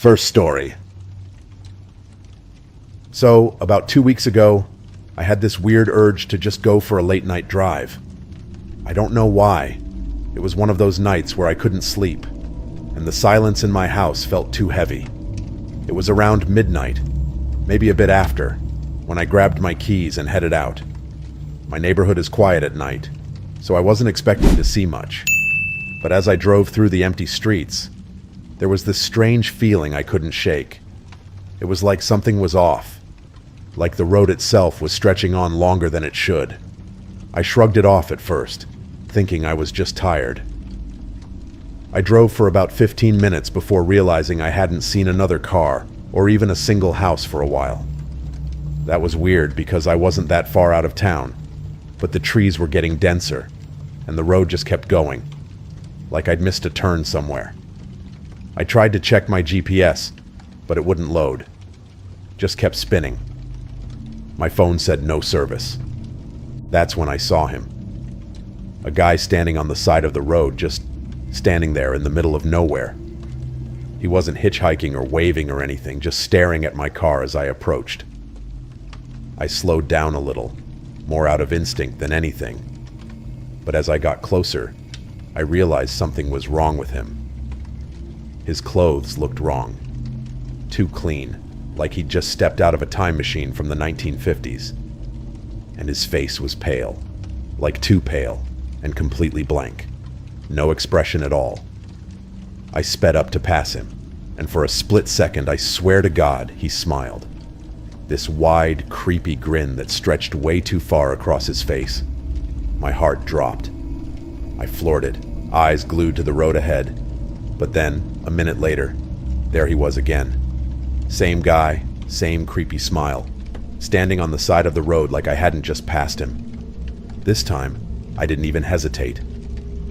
First story. So, about 2 weeks ago, I had this weird urge to just go for a late night drive. I don't know why. It was one of those nights where I couldn't sleep, and the silence in my house felt too heavy. It was around midnight, maybe a bit after, when I grabbed my keys and headed out. My neighborhood is quiet at night, so I wasn't expecting to see much. But as I drove through the empty streets, there was this strange feeling I couldn't shake. It was like something was off, like the road itself was stretching on longer than it should. I shrugged it off at first, thinking I was just tired. I drove for about 15 minutes before realizing I hadn't seen another car or even a single house for a while. That was weird because I wasn't that far out of town, but the trees were getting denser, and the road just kept going, like I'd missed a turn somewhere. I tried to check my GPS, but it wouldn't load. Just kept spinning. My phone said no service. That's when I saw him. A guy standing on the side of the road, just standing there in the middle of nowhere. He wasn't hitchhiking or waving or anything, just staring at my car as I approached. I slowed down a little, more out of instinct than anything. But as I got closer, I realized something was wrong with him. His clothes looked wrong. Too clean, like he'd just stepped out of a time machine from the 1950s. And his face was pale, like too pale, and completely blank. No expression at all. I sped up to pass him, and for a split second, I swear to God, he smiled. This wide, creepy grin that stretched way too far across his face. My heart dropped. I floored it, eyes glued to the road ahead. But then, a minute later, there he was again. Same guy, same creepy smile, standing on the side of the road like I hadn't just passed him. This time, I didn't even hesitate.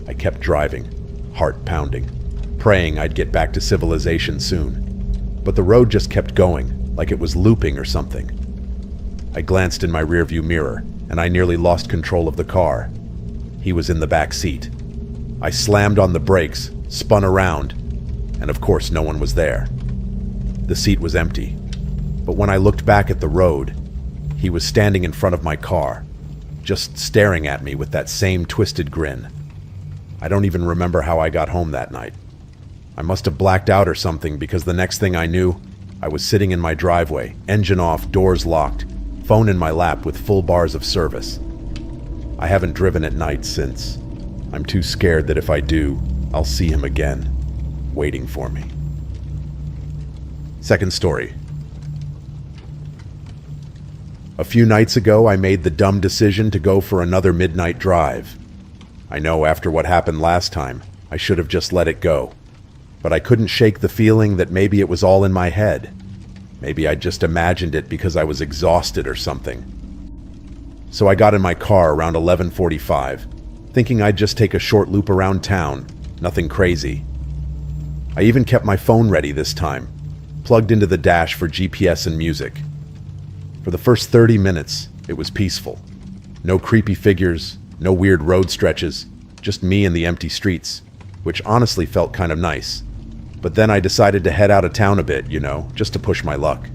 I kept driving, heart pounding, praying I'd get back to civilization soon. But the road just kept going, like it was looping or something. I glanced in my rearview mirror, and I nearly lost control of the car. He was in the back seat. I slammed on the brakes, spun around, and of course no one was there. The seat was empty, but when I looked back at the road, he was standing in front of my car, just staring at me with that same twisted grin. I don't even remember how I got home that night. I must have blacked out or something because the next thing I knew, I was sitting in my driveway, engine off, doors locked, phone in my lap with full bars of service. I haven't driven at night since. I'm too scared that if I do, I'll see him again, waiting for me. Second story. A few nights ago, I made the dumb decision to go for another midnight drive. I know after what happened last time, I should have just let it go. But I couldn't shake the feeling that maybe it was all in my head. Maybe I just imagined it because I was exhausted or something. So I got in my car around 11:45, thinking I'd just take a short loop around town, nothing crazy. I even kept my phone ready this time, plugged into the dash for GPS and music. For the first 30 minutes, it was peaceful. No creepy figures, no weird road stretches, just me and the empty streets, which honestly felt kind of nice. But then I decided to head out of town a bit, just to push my luck.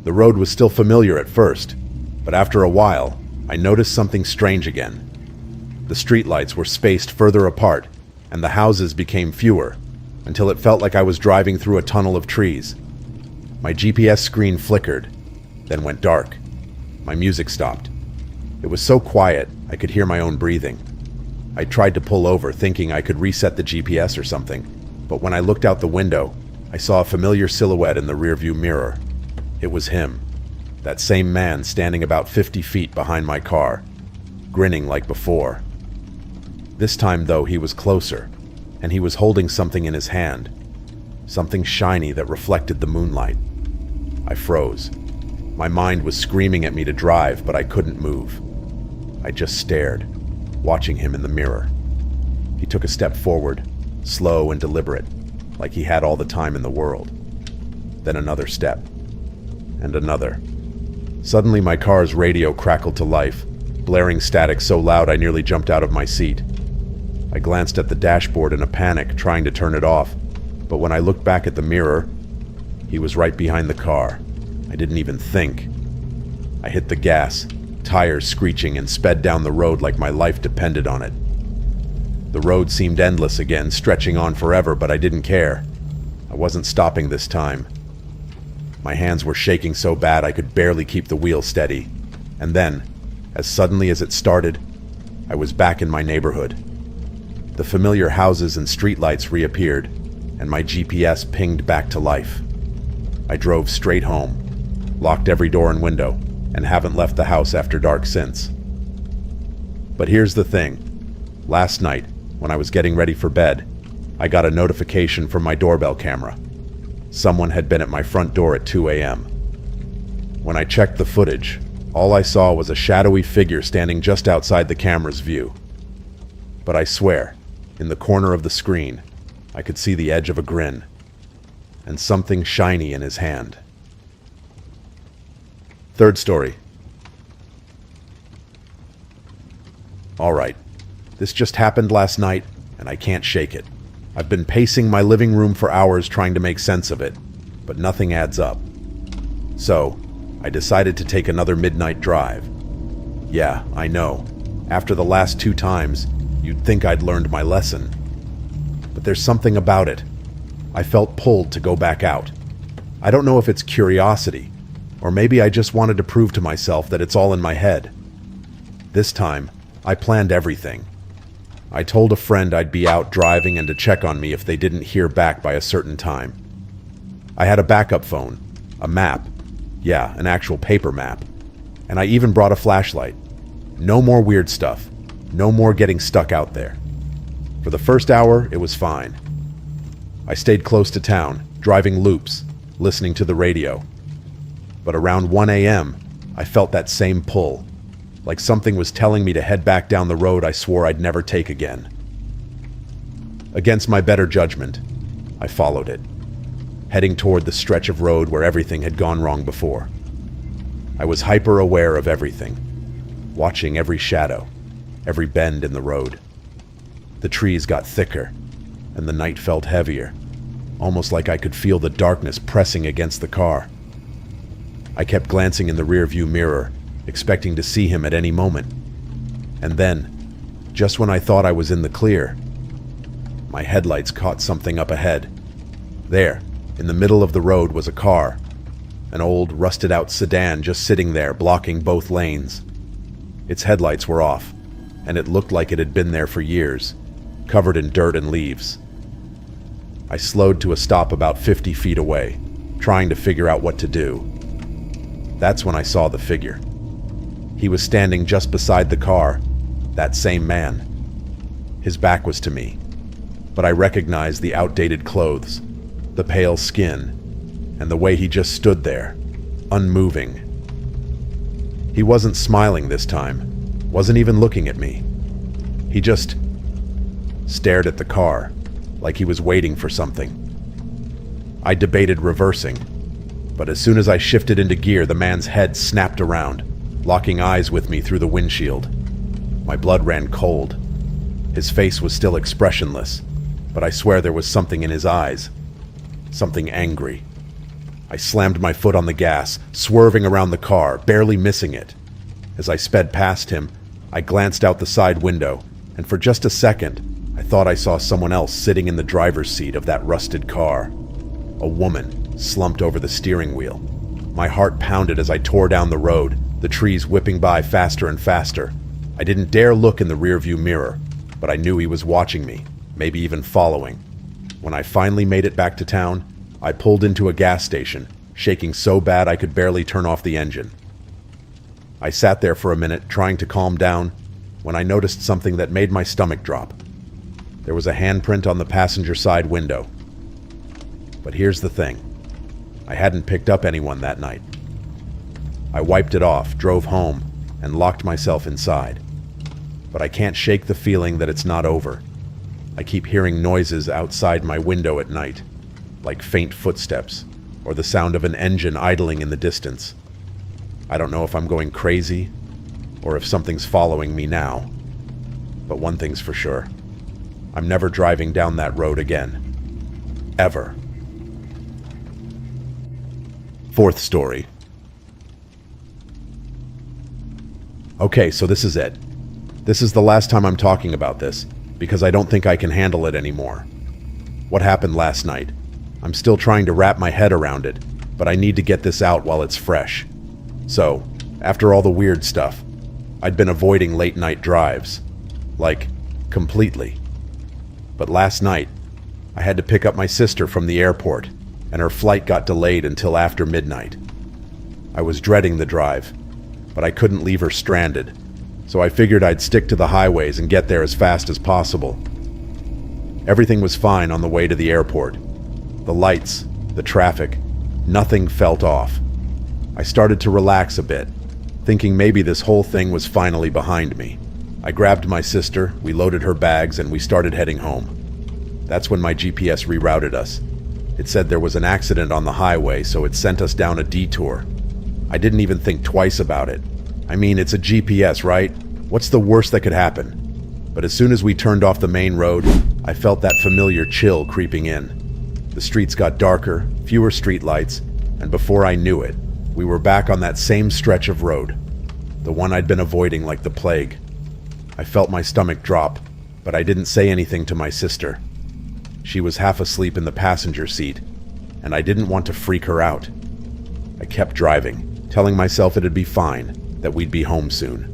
The road was still familiar at first, but after a while, I noticed something strange again. The streetlights were spaced further apart, and the houses became fewer, until it felt like I was driving through a tunnel of trees. My GPS screen flickered, then went dark. My music stopped. It was so quiet, I could hear my own breathing. I tried to pull over, thinking I could reset the GPS or something, but when I looked out the window, I saw a familiar silhouette in the rearview mirror. It was him, that same man standing about 50 feet behind my car, grinning like before. This time, though, he was closer, and he was holding something in his hand, something shiny that reflected the moonlight. I froze. My mind was screaming at me to drive, but I couldn't move. I just stared, watching him in the mirror. He took a step forward, slow and deliberate, like he had all the time in the world. Then another step, and another. Suddenly my car's radio crackled to life, blaring static so loud I nearly jumped out of my seat. I glanced at the dashboard in a panic, trying to turn it off, but when I looked back at the mirror, He was right behind the car. I didn't even think. I hit the gas, tires screeching, and sped down the road like my life depended on it. The road seemed endless again, stretching on forever, but I didn't care. I wasn't stopping this time. My hands were shaking so bad I could barely keep the wheel steady. And then, as suddenly as it started, I was back in my neighborhood. The familiar houses and streetlights reappeared, and my GPS pinged back to life. I drove straight home, locked every door and window, and haven't left the house after dark since. But here's the thing. Last night, when I was getting ready for bed, I got a notification from my doorbell camera. Someone had been at my front door at 2 a.m. When I checked the footage, all I saw was a shadowy figure standing just outside the camera's view. But I swear, in the corner of the screen, I could see the edge of a grin, and something shiny in his hand. Third story. Alright, this just happened last night, and I can't shake it. I've been pacing my living room for hours trying to make sense of it, but nothing adds up. So, I decided to take another midnight drive. Yeah, I know. After the last 2 times, you'd think I'd learned my lesson. But there's something about it. I felt pulled to go back out. I don't know if it's curiosity, or maybe I just wanted to prove to myself that it's all in my head. This time, I planned everything. I told a friend I'd be out driving and to check on me if they didn't hear back by a certain time. I had a backup phone, a map, yeah, an actual paper map, and I even brought a flashlight. No more weird stuff, no more getting stuck out there. For the first hour, it was fine. I stayed close to town, driving loops, listening to the radio. But around 1 a.m., I felt that same pull, like something was telling me to head back down the road I swore I'd never take again. Against my better judgment, I followed it, heading toward the stretch of road where everything had gone wrong before. I was hyper-aware of everything, watching every shadow, every bend in the road. The trees got thicker, and the night felt heavier, almost like I could feel the darkness pressing against the car. I kept glancing in the rearview mirror, expecting to see him at any moment. And then, just when I thought I was in the clear, my headlights caught something up ahead. There, in the middle of the road, was a car, an old, rusted-out sedan just sitting there, blocking both lanes. Its headlights were off, and it looked like it had been there for years, covered in dirt and leaves. I slowed to a stop about 50 feet away, trying to figure out what to do. That's when I saw the figure. He was standing just beside the car, that same man. His back was to me, but I recognized the outdated clothes, the pale skin, and the way he just stood there, unmoving. He wasn't smiling this time, wasn't even looking at me. He just stared at the car, like he was waiting for something. I debated reversing, but as soon as I shifted into gear, the man's head snapped around, locking eyes with me through the windshield. My blood ran cold. His face was still expressionless, but I swear there was something in his eyes. Something angry. I slammed my foot on the gas, swerving around the car, barely missing it. As I sped past him, I glanced out the side window, and for just a second, I thought I saw someone else sitting in the driver's seat of that rusted car. A woman, slumped over the steering wheel. My heart pounded as I tore down the road, the trees whipping by faster and faster. I didn't dare look in the rearview mirror, but I knew he was watching me, maybe even following. When I finally made it back to town, I pulled into a gas station, shaking so bad I could barely turn off the engine. I sat there for a minute, trying to calm down, when I noticed something that made my stomach drop. There was a handprint on the passenger side window. But here's the thing. I hadn't picked up anyone that night. I wiped it off, drove home, and locked myself inside. But I can't shake the feeling that it's not over. I keep hearing noises outside my window at night, like faint footsteps, or the sound of an engine idling in the distance. I don't know if I'm going crazy, or if something's following me now. But one thing's for sure. I'm never driving down that road again. Ever. Fourth story. Okay, so this is it. This is the last time I'm talking about this, because I don't think I can handle it anymore. What happened last night? I'm still trying to wrap my head around it, but I need to get this out while it's fresh. So, after all the weird stuff, I'd been avoiding late night drives. Like, completely. But last night, I had to pick up my sister from the airport, and her flight got delayed until after midnight. I was dreading the drive, but I couldn't leave her stranded, so I figured I'd stick to the highways and get there as fast as possible. Everything was fine on the way to the airport. The lights, the traffic, nothing felt off. I started to relax a bit, thinking maybe this whole thing was finally behind me. I grabbed my sister, we loaded her bags, and we started heading home. That's when my GPS rerouted us. It said there was an accident on the highway, so it sent us down a detour. I didn't even think twice about it. I mean, it's a GPS, right? What's the worst that could happen? But as soon as we turned off the main road, I felt that familiar chill creeping in. The streets got darker, fewer streetlights, and before I knew it, we were back on that same stretch of road, the one I'd been avoiding like the plague. I felt my stomach drop, but I didn't say anything to my sister. She was half asleep in the passenger seat, and I didn't want to freak her out. I kept driving, telling myself it'd be fine, that we'd be home soon.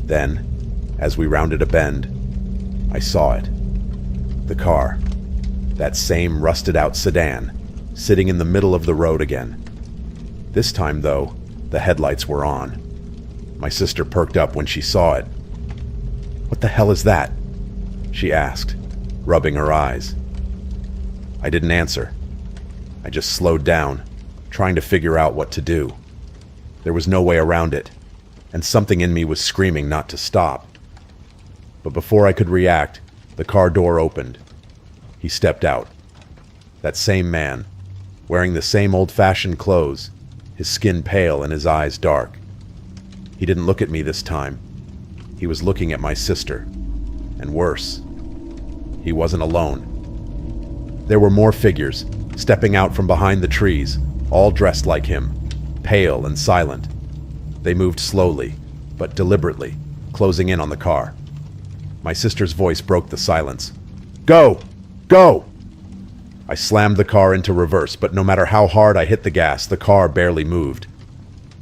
Then, as we rounded a bend, I saw it. The car. That same rusted-out sedan, sitting in the middle of the road again. This time, though, the headlights were on. My sister perked up when she saw it. "What the hell is that?" she asked, rubbing her eyes. I didn't answer. I just slowed down, trying to figure out what to do. There was no way around it, and something in me was screaming not to stop. But before I could react, the car door opened. He stepped out. That same man, wearing the same old-fashioned clothes, his skin pale and his eyes dark. He didn't look at me this time. He was looking at my sister. And worse, he wasn't alone. There were more figures, stepping out from behind the trees, all dressed like him, pale and silent. They moved slowly, but deliberately, closing in on the car. My sister's voice broke the silence. "Go! Go!" I slammed the car into reverse, but no matter how hard I hit the gas, the car barely moved.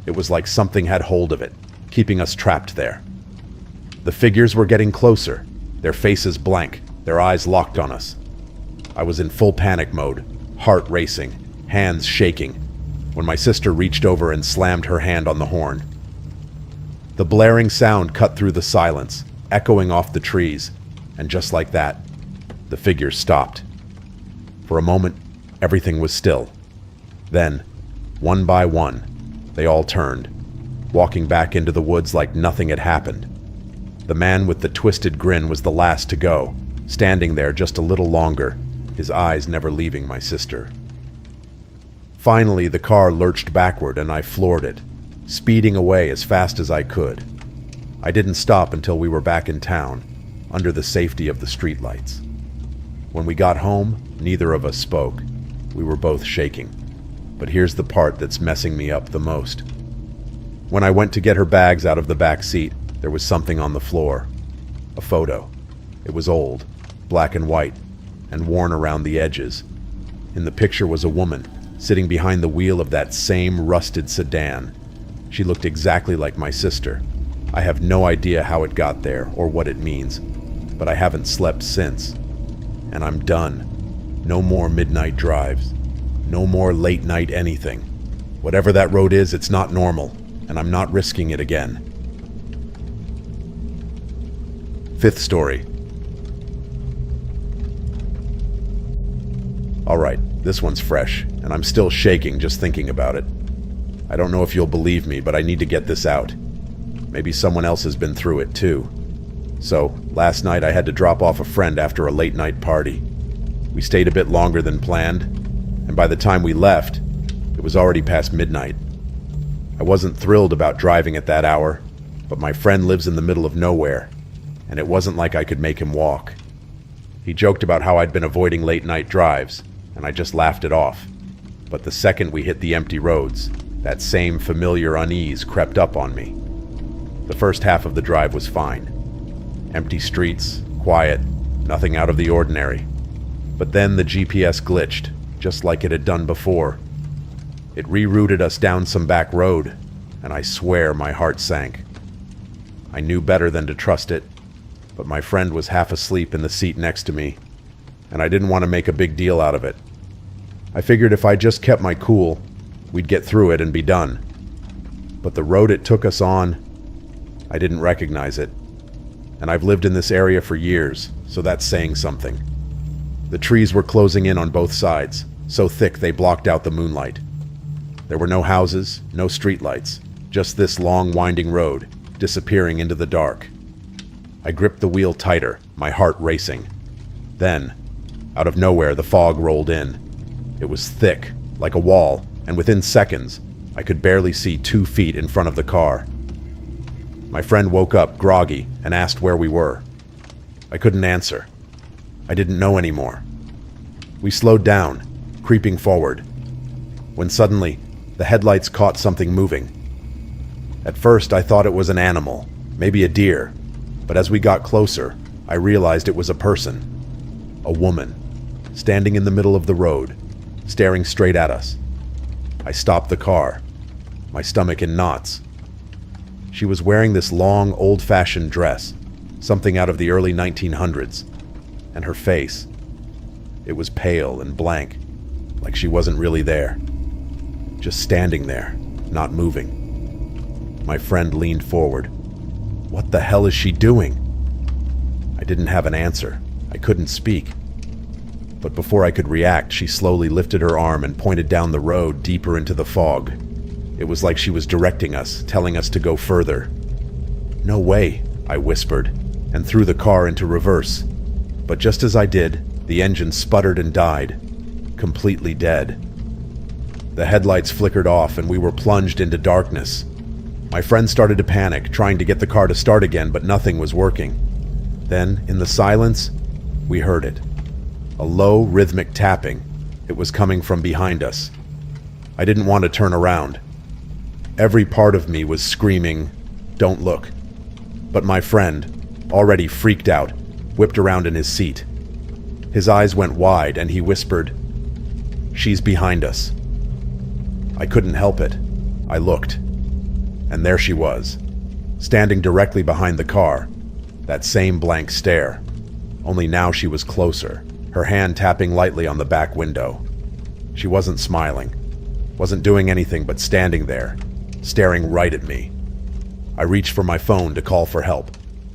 It was like something had hold of it, keeping us trapped there. The figures were getting closer, their faces blank, their eyes locked on us. I was in full panic mode, heart racing, hands shaking, when my sister reached over and slammed her hand on the horn. The blaring sound cut through the silence, echoing off the trees, and just like that, the figures stopped. For a moment, everything was still. Then, one by one, they all turned, walking back into the woods like nothing had happened. The man with the twisted grin was the last to go, standing there just a little longer, his eyes never leaving my sister. Finally, the car lurched backward and I floored it, speeding away as fast as I could. I didn't stop until we were back in town, under the safety of the streetlights. When we got home, neither of us spoke. We were both shaking. But here's the part that's messing me up the most. When I went to get her bags out of the back seat, there was something on the floor. A photo. It was old, black and white, and worn around the edges. In the picture was a woman, sitting behind the wheel of that same rusted sedan. She looked exactly like my sister. I have no idea how it got there or what it means, but I haven't slept since. And I'm done. No more midnight drives. No more late night anything. Whatever that road is, it's not normal, and I'm not risking it again. Fifth story. Alright, this one's fresh, and I'm still shaking just thinking about it. I don't know if you'll believe me, but I need to get this out. Maybe someone else has been through it too. So, last night I had to drop off a friend after a late night party. We stayed a bit longer than planned, and by the time we left, it was already past midnight. I wasn't thrilled about driving at that hour, but my friend lives in the middle of nowhere, and it wasn't like I could make him walk. He joked about how I'd been avoiding late night drives, and I just laughed it off. But the second we hit the empty roads, that same familiar unease crept up on me. The first half of the drive was fine. Empty streets, quiet, nothing out of the ordinary. But then the GPS glitched, just like it had done before. It rerouted us down some back road, and I swear my heart sank. I knew better than to trust it, but my friend was half asleep in the seat next to me, and I didn't want to make a big deal out of it. I figured if I just kept my cool, we'd get through it and be done. But the road it took us on, I didn't recognize it. And I've lived in this area for years, so that's saying something. The trees were closing in on both sides, so thick they blocked out the moonlight. There were no houses, no streetlights, just this long winding road, disappearing into the dark. I gripped the wheel tighter, my heart racing. Then, out of nowhere, the fog rolled in. It was thick, like a wall, and within seconds, I could barely see 2 feet in front of the car. My friend woke up, groggy, and asked where we were. I couldn't answer. I didn't know anymore. We slowed down, creeping forward, when suddenly, the headlights caught something moving. At first, I thought it was an animal, maybe a deer, but as we got closer, I realized it was a person. A woman, standing in the middle of the road, staring straight at us. I stopped the car, my stomach in knots. She was wearing this long, old-fashioned dress, something out of the early 1900s, and her face, it was pale and blank, like she wasn't really there. Just standing there, not moving. My friend leaned forward. What the hell is she doing? I didn't have an answer. I couldn't speak. But before I could react, she slowly lifted her arm and pointed down the road deeper into the fog. It was like she was directing us, telling us to go further. "No way," I whispered, and threw the car into reverse. But just as I did, the engine sputtered and died, completely dead. The headlights flickered off and we were plunged into darkness. My friend started to panic, trying to get the car to start again, but nothing was working. Then, in the silence, we heard it. A low, rhythmic tapping. It was coming from behind us. I didn't want to turn around. Every part of me was screaming, "Don't look." But my friend, already freaked out, whipped around in his seat. His eyes went wide and he whispered, "She's behind us." I couldn't help it. I looked. And there she was, standing directly behind the car, that same blank stare. Only now she was closer, her hand tapping lightly on the back window. She wasn't smiling, wasn't doing anything but standing there, staring right at me. I reached for my phone to call for help,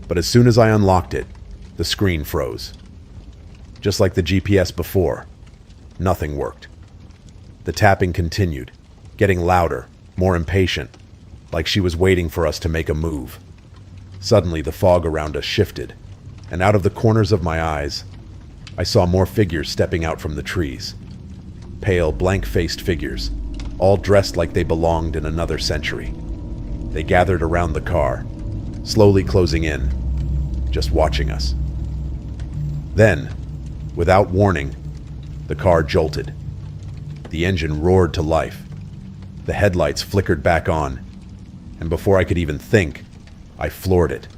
but as soon as I unlocked it, the screen froze. Just like the GPS before, nothing worked. The tapping continued, getting louder, more impatient, like she was waiting for us to make a move. Suddenly, the fog around us shifted, and out of the corners of my eyes, I saw more figures stepping out from the trees. Pale, blank-faced figures, all dressed like they belonged in another century. They gathered around the car, slowly closing in, just watching us. Then, without warning, the car jolted. The engine roared to life. The headlights flickered back on, and before I could even think, I floored it,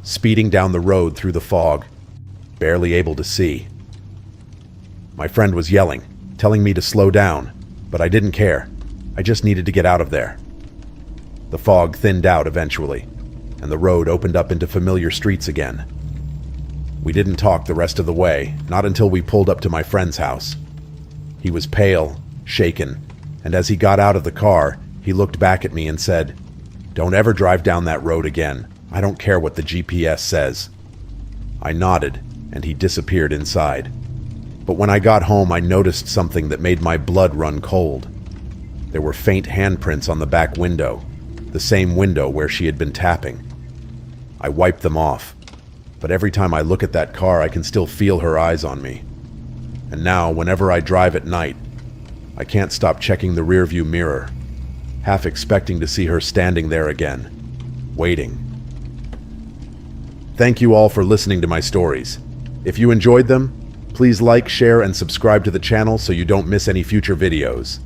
speeding down the road through the fog, barely able to see. My friend was yelling, telling me to slow down, but I didn't care. I just needed to get out of there. The fog thinned out eventually, and the road opened up into familiar streets again. We didn't talk the rest of the way, not until we pulled up to my friend's house. He was pale, shaken, and as he got out of the car, he looked back at me and said, "Don't ever drive down that road again. I don't care what the GPS says." I nodded, and he disappeared inside. But when I got home, I noticed something that made my blood run cold. There were faint handprints on the back window, the same window where she had been tapping. I wiped them off, but every time I look at that car, I can still feel her eyes on me. And now, whenever I drive at night, I can't stop checking the rearview mirror, half expecting to see her standing there again, waiting. Thank you all for listening to my stories. If you enjoyed them, please like, share, and subscribe to the channel so you don't miss any future videos.